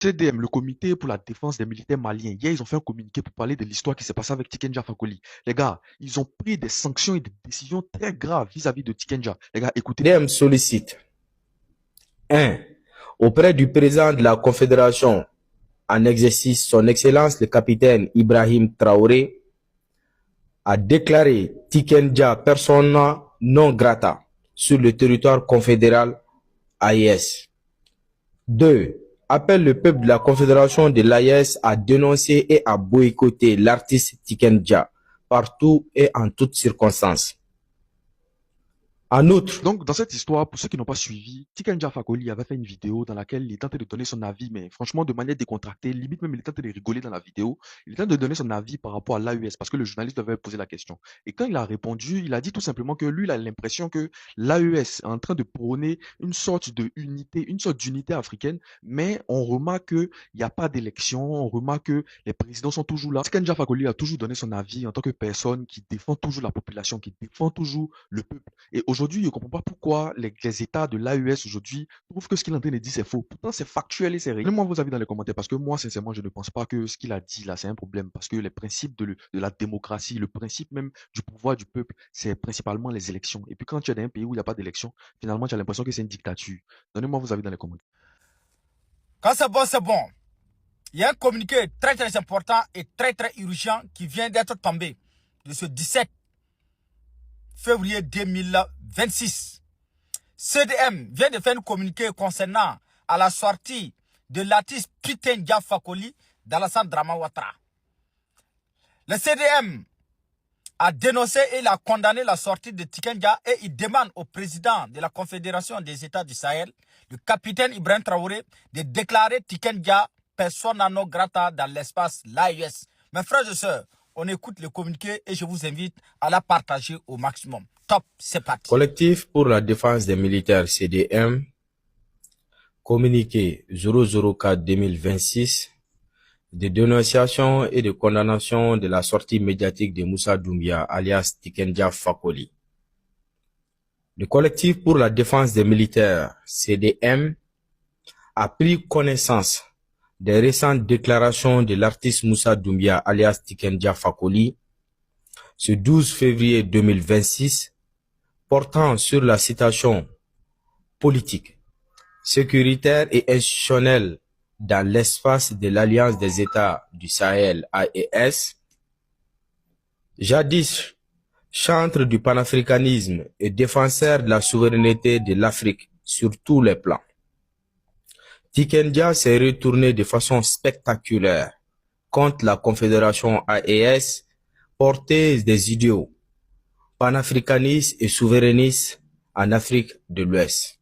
CDM, le comité pour la défense des militaires maliens, hier, ils ont fait un communiqué pour parler de l'histoire qui s'est passée avec Tikenja Fakoly. Les gars, ils ont pris des sanctions et des décisions très graves vis-à-vis de Tikenja. Les gars, écoutez. CDM sollicite 1. Auprès du président de la Confédération en exercice, son Excellence le capitaine Ibrahim Traoré, a déclaré Tikenja persona non grata sur le territoire confédéral AES. 2. Appelle le peuple de la Confédération de l'AES à dénoncer et à boycotter l'artiste Tikenja partout et en toutes circonstances. En outre, Donc, dans cette histoire, pour ceux qui n'ont pas suivi, Tikenja Fakoly avait fait une vidéo dans laquelle il tentait de donner son avis, mais franchement, de manière décontractée, limite même il tentait de rigoler dans la vidéo. Il tentait de donner son avis par rapport à l'AES, parce que le journaliste lui avait posé la question. Et quand il a répondu, il a dit tout simplement que lui, il a l'impression que l'AES est en train de prôner une sorte d'unité africaine, mais on remarque qu'il n'y a pas d'élection, on remarque que les présidents sont toujours là. Tikenja Fakoly a toujours donné son avis en tant que personne qui défend toujours la population, qui défend toujours le peuple. Et aujourd'hui, je ne comprends pas pourquoi les États de l'AES aujourd'hui trouvent que ce qu'il est en train de dire, c'est faux. Pourtant, c'est factuel et c'est réel. Donnez-moi vos avis dans les commentaires parce que moi, sincèrement, je ne pense pas que ce qu'il a dit là, c'est un problème parce que les principes de la démocratie, le principe même du pouvoir du peuple, c'est principalement les élections. Et puis quand tu es dans un pays où il n'y a pas d'élection, finalement, tu as l'impression que c'est une dictature. Donnez-moi vos avis dans les commentaires. Quand c'est bon, c'est bon. Il y a un communiqué très très important et très très urgent qui vient d'être tombé de ce 17 février 2026. CDM vient de faire un communiqué concernant à la sortie de l'artiste Tikenja Fakoly d'Alassane Dramane Ouattara. Le CDM a dénoncé et il a condamné la sortie de Tikenja et il demande au président de la Confédération des États du Sahel, le capitaine Ibrahim Traoré, de déclarer Tikenja persona non grata dans l'espace l'AES. Mes frères et sœurs, on écoute le communiqué et je vous invite à la partager au maximum. Top, c'est parti. Collectif pour la défense des militaires CDM, communiqué 004-2026, de dénonciation et de condamnation de la sortie médiatique de Moussa Doumbia alias Tikenja Fakoly. Le collectif pour la défense des militaires CDM a pris connaissance des récentes déclarations de l'artiste Moussa Doumbia alias Tikenja Fakoly ce 12 février 2026 portant sur la situation politique, sécuritaire et institutionnelle dans l'espace de l'Alliance des États du Sahel AES, jadis chantre du panafricanisme et défenseur de la souveraineté de l'Afrique sur tous les plans. Tikenja s'est retourné de façon spectaculaire contre la Confédération AES, porteuse des idéaux panafricanistes et souverainistes en Afrique de l'Ouest.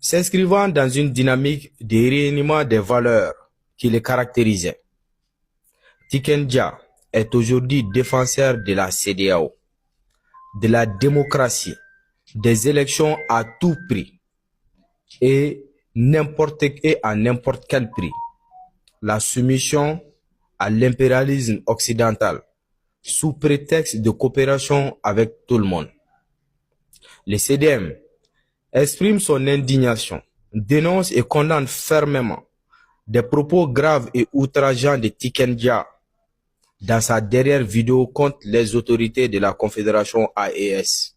S'inscrivant dans une dynamique de réunion des valeurs qui les caractérisait, Tikenja est aujourd'hui défenseur de la CEDEAO, de la démocratie, des élections à tout prix et à n'importe quel prix, la soumission à l'impérialisme occidental sous prétexte de coopération avec tout le monde. Le CDM exprime son indignation, dénonce et condamne fermement des propos graves et outrageants de Tikenja dans sa dernière vidéo contre les autorités de la Confédération AES.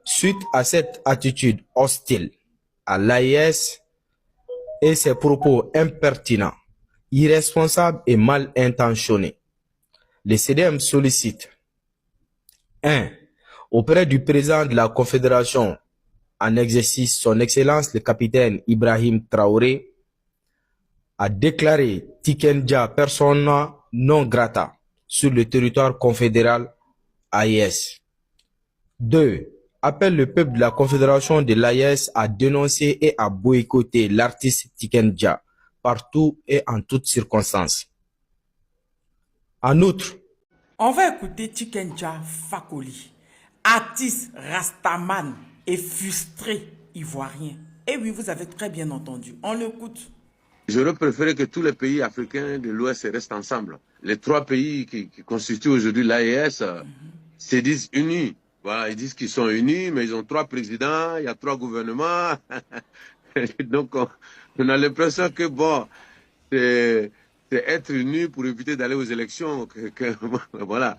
Suite à cette attitude hostile à l'AES et ses propos impertinents, irresponsables et mal intentionnés, le CDM sollicite 1. Auprès du président de la Confédération en exercice, son Excellence le capitaine Ibrahim Traoré, a déclaré Tikenja persona non grata sur le territoire confédéral AES. 2. Appelle le peuple de la Confédération de l'AES à dénoncer et à boycotter l'artiste Tikenja partout et en toutes circonstances. En outre, on va écouter Tikenja Fakoly, artiste rastaman et frustré ivoirien. Et oui, vous avez très bien entendu. On l'écoute. J'aurais préféré que tous les pays africains de l'Ouest restent ensemble. Les trois pays qui constituent aujourd'hui l'AES se disent unis. Voilà, ils disent qu'ils sont unis, mais ils ont trois présidents, il y a trois gouvernements. Donc, on a l'impression que, bon, c'est être nu pour éviter d'aller aux élections. Voilà.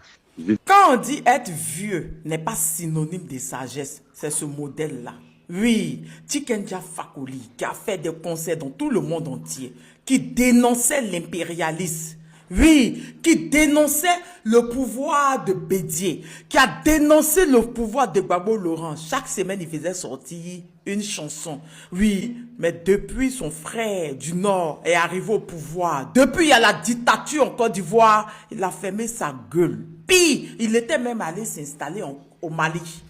Quand on dit être vieux n'est pas synonyme de sagesse, c'est ce modèle-là. Oui, Tikenja Fakoly, qui a fait des concerts dans tout le monde entier, qui dénonçait l'impérialisme. Oui, qui dénonçait le pouvoir de Bédier, qui a dénoncé le pouvoir de Gbagbo Laurent. Chaque semaine, il faisait sortir une chanson. Oui, mais depuis son frère du Nord est arrivé au pouvoir, depuis il y a la dictature en Côte d'Ivoire, il a fermé sa gueule. Pire, il était même allé s'installer au Mali.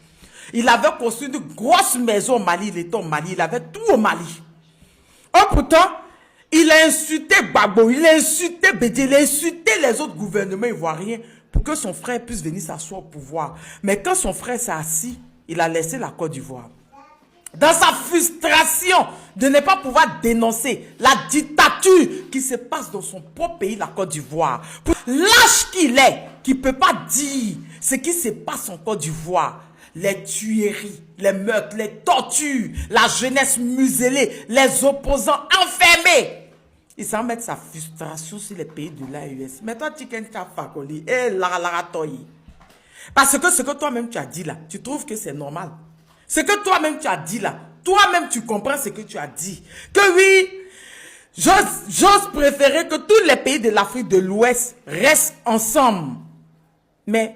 Il avait construit une grosse maison au Mali, il était au Mali, il avait tout au Mali. Oh pourtant, il a insulté Gbagbo, il a insulté Bédié, il a insulté les autres gouvernements ivoiriens pour que son frère puisse venir s'asseoir au pouvoir. Mais quand son frère s'est assis, il a laissé la Côte d'Ivoire. Dans sa frustration de ne pas pouvoir dénoncer la dictature qui se passe dans son propre pays, la Côte d'Ivoire. Lâche qu'il est, qui ne peut pas dire ce qui se passe en Côte d'Ivoire. Les tueries, les meurtres, les tortures, la jeunesse muselée, les opposants enfermés. Il s'en met sa frustration sur les pays de l'AES. Mais toi, Tikenja Fakoly, parce que ce que toi-même tu as dit là, tu trouves que c'est normal. Ce que toi-même tu as dit là, toi-même tu comprends ce que tu as dit. Que oui, j'ose préférer que tous les pays de l'Afrique de l'Ouest restent ensemble. Mais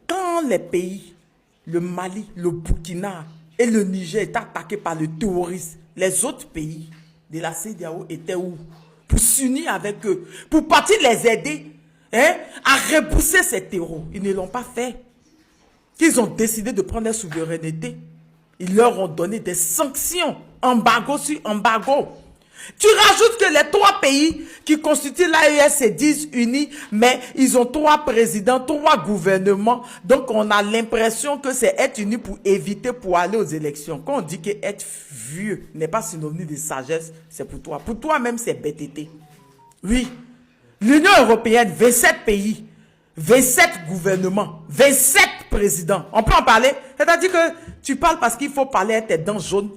quand les pays, le Mali, le Burkina et le Niger étaient attaqués par le terrorisme, les autres pays de la CEDEAO étaient où? Pour s'unir avec eux, pour partir les aider à repousser ces terreaux. Ils ne l'ont pas fait. Ils ont décidé de prendre leur souveraineté. Ils leur ont donné des sanctions, embargo sur embargo. Tu rajoutes que les 3 pays qui constituent l'AES se disent unis, mais ils ont 3 présidents, 3 gouvernements. Donc on a l'impression que c'est être unis pour éviter, pour aller aux élections. Quand on dit que être vieux n'est pas synonyme de sagesse, c'est pour toi. Pour toi-même, c'est BTT. Oui. L'Union européenne, 27 pays, 27 gouvernements, 27 présidents. On peut en parler? C'est-à-dire que tu parles parce qu'il faut parler à tes dents jaunes.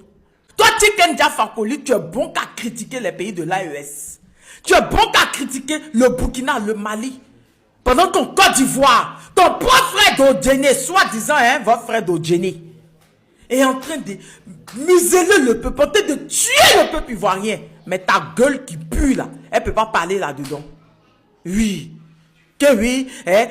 Toi, Tikenja Fakoly, tu es bon qu'à critiquer les pays de l'AES. Tu es bon qu'à critiquer le Burkina, le Mali. Pendant ton Côte d'Ivoire, ton propre frère d'Odjene, soi-disant, votre frère d'Odjene, est en train de museler le peuple, en train de tuer le peuple ivoirien. Mais ta gueule qui pue là, elle ne peut pas parler là-dedans. Oui. Que oui,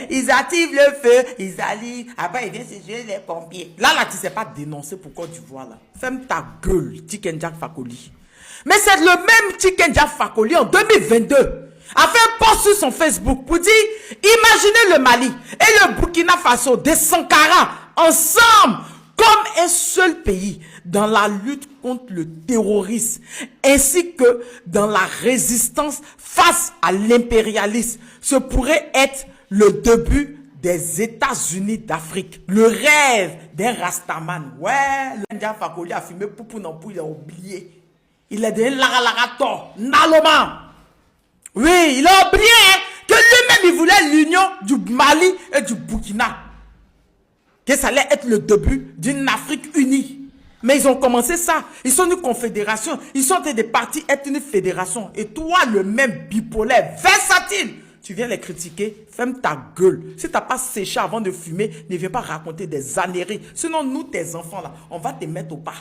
ils activent le feu, ils allient, après ils viennent se jouer les pompiers. Là, tu ne sais pas dénoncer pour Côte d'Ivoire là. Ferme ta gueule, Tikenja Fakoly. Mais c'est le même Tikenja Fakoly en 2022 a fait un post sur son Facebook pour dire, imaginez le Mali et le Burkina Faso de Sankara ensemble comme un seul pays dans la lutte contre le terrorisme ainsi que dans la résistance face à l'impérialisme. Ce pourrait être le début des États-Unis d'Afrique. Le rêve d'un Rastaman. Ouais, le Tikenja Fakoly a fumé Poupou Nampou, il a oublié. Il est devenu Lara Naloma. Oui, il a oublié que lui-même il voulait l'union du Mali et du Burkina. Que ça allait être le début d'une Afrique unie. Mais ils ont commencé ça. Ils sont une confédération. Ils sont des partis être une fédération. Et toi, le même bipolaire, versatile, tu viens les critiquer. Ferme ta gueule. Si tu n'as pas séché avant de fumer, ne viens pas raconter des âneries. Sinon, nous, tes enfants, là, on va te mettre au pas.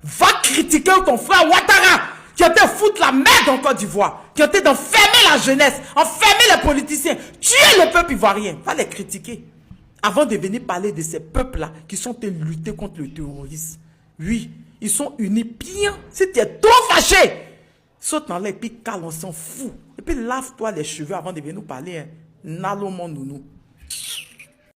Va critiquer ton frère Ouattara, qui a été foutre la merde en Côte d'Ivoire, qui a été d'enfermer la jeunesse, enfermer les politiciens, tuer le peuple ivoirien. Va les critiquer. Avant de venir parler de ces peuples-là qui sont lutter contre le terrorisme. Oui, ils sont unis bien. Si tu es trop fâché, saute dans l'air et puis cale, on s'en fout. Et puis lave-toi les cheveux avant de venir nous parler. Nalomon nounou.